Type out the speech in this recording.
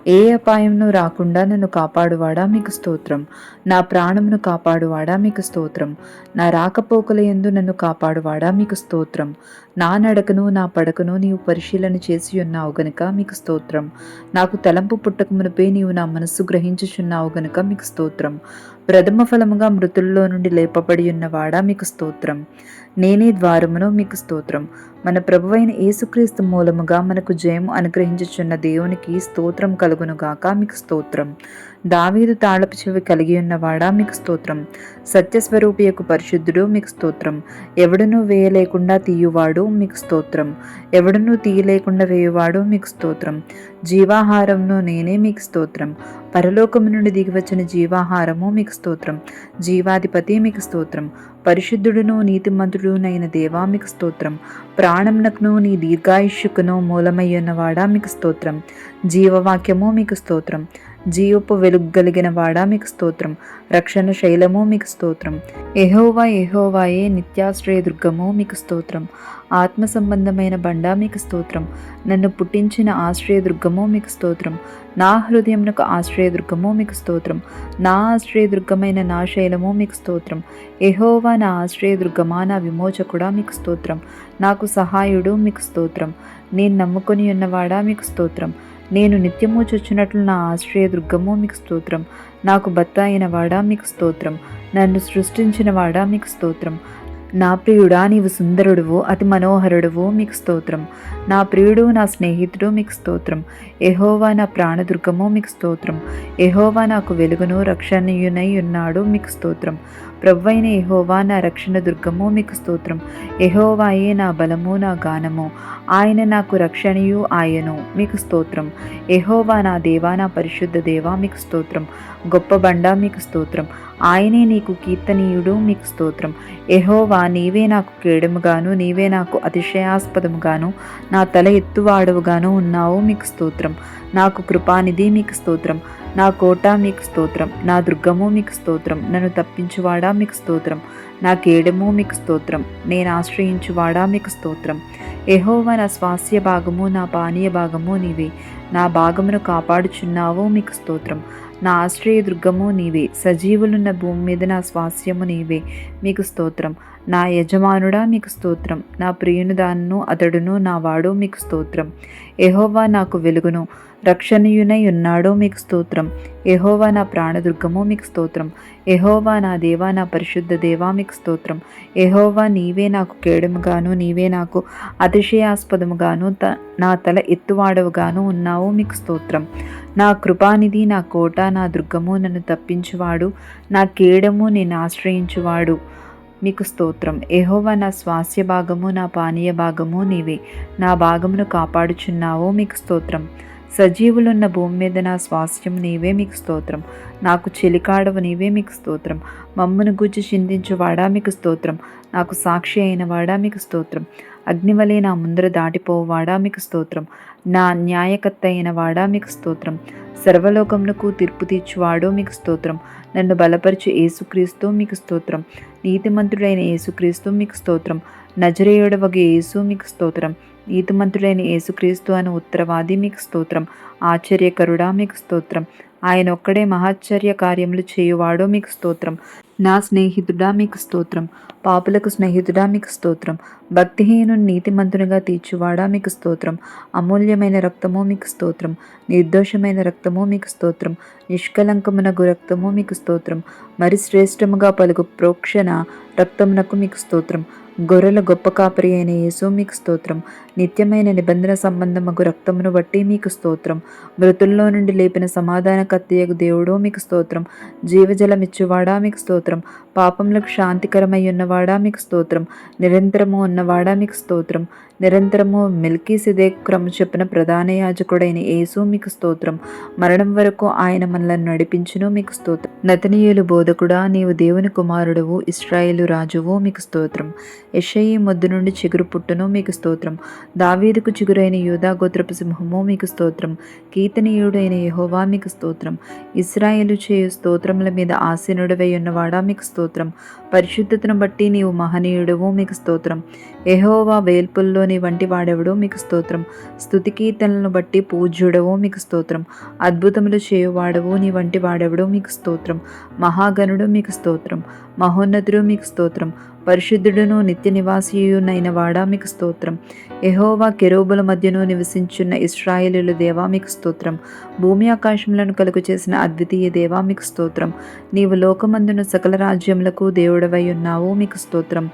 ఏ అపాయంను రాకుండా నన్ను కాపాడువాడా మీకు స్తోత్రం. నా ప్రాణమును కాపాడువాడా మీకు స్తోత్రం. నా రాకపోకల యందు నన్ను కాపాడువాడా మీకు స్తోత్రం. నా నడకను నా పడకను నీవు పరిశీలన చేసి ఉన్నావు గనుక మీకు స్తోత్రం. నాకు తలంపు పుట్టక మునుపే నీవు నా మనస్సు గ్రహించుచున్నావు గనుక మీకు స్తోత్రం. ప్రథమ ఫలముగా మృతుల్లో నుండి లేపబడి ఉన్నవాడా మీకు స్తోత్రం. నేనే ద్వారమును మీకు స్తోత్రం. మన ప్రభువైన యేసుక్రీస్తు మూలముగా మనకు జయము అనుగ్రహించుచున్న దేవునికి స్తోత్రం కలుగునుగాక మీకు స్తోత్రం. దావీదు తాళపు చెవి కలిగి ఉన్నవాడా మీకు స్తోత్రం. సత్యస్వరూపియకు పరిశుద్ధుడు మీకు స్తోత్రం. ఎవడునూ వేయలేకుండా తీయువాడు మీకు స్తోత్రం. ఎవడునూ తీయలేకుండా వేయువాడు మీకు స్తోత్రం. జీవాహారమును నేనే మీకు స్తోత్రం. పరలోకము నుండి దిగివచ్చిన జీవాహారము మీకు స్తోత్రం. జీవాధిపతి మీకు స్తోత్రం. పరిశుద్ధుడును నీతిమంతుడునైన దేవా మీకు స్తోత్రం. ప్రాణమునకును నీ దీర్ఘాయుష్యుకును మూలమయ్యున్నవాడా మీకు స్తోత్రం. జీవవాక్యము మీకు స్తోత్రం. జీవపు వెలుగలిగిన వాడా మీకు స్తోత్రం. రక్షణ శైలము మీకు స్తోత్రం. యెహోవా యెహోవాయే నిత్యాశ్రయ దుర్గము మీకు స్తోత్రం. ఆత్మ సంబంధమైన బండ మీకు స్తోత్రం. నన్ను పుట్టించిన ఆశ్రయదుర్గము మీకు స్తోత్రం. నా హృదయమునకు ఆశ్రయదుర్గము మీకు స్తోత్రం. నా ఆశ్రయదుర్గమైన నా శైలము మీకు స్తోత్రం. యెహోవా నా ఆశ్రయదుర్గమా నా విమోచకుడా మీకు స్తోత్రం. నాకు సహాయుడు మీకు స్తోత్రం. నేను నమ్ముకొని ఉన్నవాడా మీకు స్తోత్రం. నేను నిత్యము చొచ్చునట్లు నా ఆశ్రయదుర్గము మీకు స్తోత్రం. నాకు భర్త అయిన వాడా మీకు స్తోత్రం. నన్ను సృష్టించిన వాడా మీకు స్తోత్రం. నా ప్రియుడా నీవు సుందరుడువు అతి మనోహరుడువు మీకు స్తోత్రం. నా ప్రియుడు నా స్నేహితుడు మీకు స్తోత్రం. యెహోవా నా ప్రాణదుర్గము మీకు స్తోత్రం. యెహోవా నాకు వెలుగును రక్షణయునై ఉన్నాడు మీకు స్తోత్రం. ప్రభువైన యెహోవా నా రక్షణ దుర్గము మీకు స్తోత్రం. యెహోవాయే నా బలము నా గానము. ఆయన నాకు రక్షణయు ఆయను మీకు స్తోత్రం. యెహోవా నా దేవా నా పరిశుద్ధ దేవా మీకు స్తోత్రం. గొప్ప బండ మీకు స్తోత్రం. ఆయనే నీకు కీర్తనీయుడు మీకు స్తోత్రం. యెహోవా నీవే నాకు కేడముగాను నీవే నాకు అతిశయాస్పదముగాను నా తల ఎత్తువాడవుగాను ఉన్నావు మీకు స్తోత్రం. నాకు కృపానిధి మీకు స్తోత్రం. నా కోట మీకు స్తోత్రం. నా దుర్గము మీకు స్తోత్రం. నన్ను తప్పించువాడా మీకు స్తోత్రం. నా కేడము మీకు స్తోత్రం. నేను ఆశ్రయించువాడా మీకు స్తోత్రం. యెహోవా నా స్వాస్య భాగము నా పానీయ భాగము నీవే. నా భాగమును కాపాడుచున్నావు మీకు స్తోత్రం. నా ఆశ్రయదుర్గము నీవే. సజీవులున్న భూమి మీద నా స్వాస్యము నీవే మీకు స్తోత్రం. నా యజమానుడా మీకు స్తోత్రం. నా ప్రియుని దాన్ను అతడును నా వాడు మీకు స్తోత్రం. యెహోవా నాకు వెలుగును రక్షణయునై ఉన్నాడు మీకు స్తోత్రం. యెహోవా నా ప్రాణదుర్గము మీకు స్తోత్రం. యెహోవా నా దేవా నా పరిశుద్ధ దేవా మీకు స్తోత్రం. యెహోవా నీవే నాకు కేడముగాను నీవే నాకు అతిశయాస్పదముగాను నా తల ఎత్తువాడవుగాను ఉన్నావు మీకు స్తోత్రం. నా కృపానిధి నా కోట నా దుర్గము నన్ను తప్పించువాడు నా కేడము నేను ఆశ్రయించువాడు మీకు స్తోత్రం. యెహోవా నా స్వాస్య భాగము నా పానీయ భాగము నీవే. నా భాగమును కాపాడుచున్నావు మీకు స్తోత్రం. సజీవులున్న భూమి మీద నా స్వాస్థ్యం నీవే మీకు స్తోత్రం. నాకు చెలికాడవు నీవే మీకు స్తోత్రం. మమ్మను గూర్చి చిందించువాడా మీకు స్తోత్రం. నాకు సాక్షి అయిన వాడా మీకు స్తోత్రం. అగ్నివలే నా ముందర దాటిపోవాడా మీకు స్తోత్రం. నా న్యాయకర్త అయిన వాడా మీకు స్తోత్రం. సర్వలోకమునకు తీర్పు తీర్చువాడు మీకు స్తోత్రం. నన్ను బలపరచు యేసుక్రీస్తు మీకు స్తోత్రం. నీతిమంతుడైన యేసుక్రీస్తు మీకు స్తోత్రం. నజరేయుడవగు యేసు మీకు స్తోత్రం. నీతిమంతుడైన యేసుక్రీస్తు అను ఉత్తరవాది మీకు స్తోత్రం. ఆశ్చర్యకరుడా మీకు స్తోత్రం. ఆయన ఒక్కడే మహాశ్చర్య కార్యములు చేయువాడో మీకు స్తోత్రం. నా స్నేహితుడా మీకు స్తోత్రం. పాపులకు స్నేహితుడా మీకు స్తోత్రం. భక్తిహీను నీతిమంతునిగా తీర్చువాడా మీకు స్తోత్రం. అమూల్యమైన రక్తము మీకు స్తోత్రం. నిర్దోషమైన రక్తము మీకు స్తోత్రం. నిష్కలంకమునగు రక్తము మీకు స్తోత్రం. మరి శ్రేష్టముగా పలుకు ప్రోక్షణ రక్తమునకు మీకు స్తోత్రం. గొర్రెల గొప్ప కాపరి అయిన యేసు మీకు స్తోత్రం. నిత్యమైన నిబంధన సంబంధమగు రక్తమును బట్టి మీకు స్తోత్రం. మృతుల్లో నుండి లేపిన సమాధానకర్తయగు దేవుడు మీకు స్తోత్రం. జీవజలమిచ్చువాడా మీకు స్తోత్రం. పాపములకు శాంతికరమై ఉన్నవాడా మీకు స్తోత్రం. నిరంతరము ఉన్నవాడా మీకు స్తోత్రం. నిరంతరము మెల్కీసెదెకు క్రమం చెప్పిన ప్రధాన యాజకుడైన యేసు మీకు స్తోత్రం. మరణం వరకు ఆయన మనలను నడిపించును మీకు స్తోత్రం. నతనీయులు బోధకుడా నీవు దేవుని కుమారుడువు ఇశ్రాయేలు రాజువు మీకు స్తోత్రం. యెషయి మొద్దు నుండి చిగురు పుట్టును మీకు స్తోత్రం. దావీదుకు చిగురైన యూదా గోత్రపు సింహము మీకు స్తోత్రం. కీర్తనీయుడైన యెహోవా మీకు స్తోత్రం. ఇశ్రాయేలు చేయు స్తోత్రముల మీద ఆసీనుడవై ఉన్నవాడా మీకు స్తోత్రం. పరిశుద్ధతను బట్టి నీవు మహనీయుడవు మీకు స్తోత్రం. యెహోవా వేల్పుల్లో నీ వంటి వాడెవడో మీకు స్తోత్రం. స్తుతి కీర్తనలను బట్టి పూజ్యుడవో మీకు స్తోత్రం. అద్భుతములు చేయువాడవో నీ వంటి వాడెవడో మీకు స్తోత్రం. మహాగణుడు మీకు స్తోత్రం. మహోన్నతుడు మీకు స్తోత్రం. పరిశుద్ధుడును నిత్య నివాసియునైన వాడా మీకు స్తోత్రం. యెహోవా కెరూబుల మధ్యను నివసించున్న ఇశ్రాయేలీయుల దేవా మీకు స్తోత్రం. భూమి ఆకాశములను కలుగు చేసిన అద్వితీయ దేవా మీకు స్తోత్రం. నీవు లోకమందున సకల రాజ్యములకు దేవుడవై ఉన్నావు మీకు స్తోత్రం.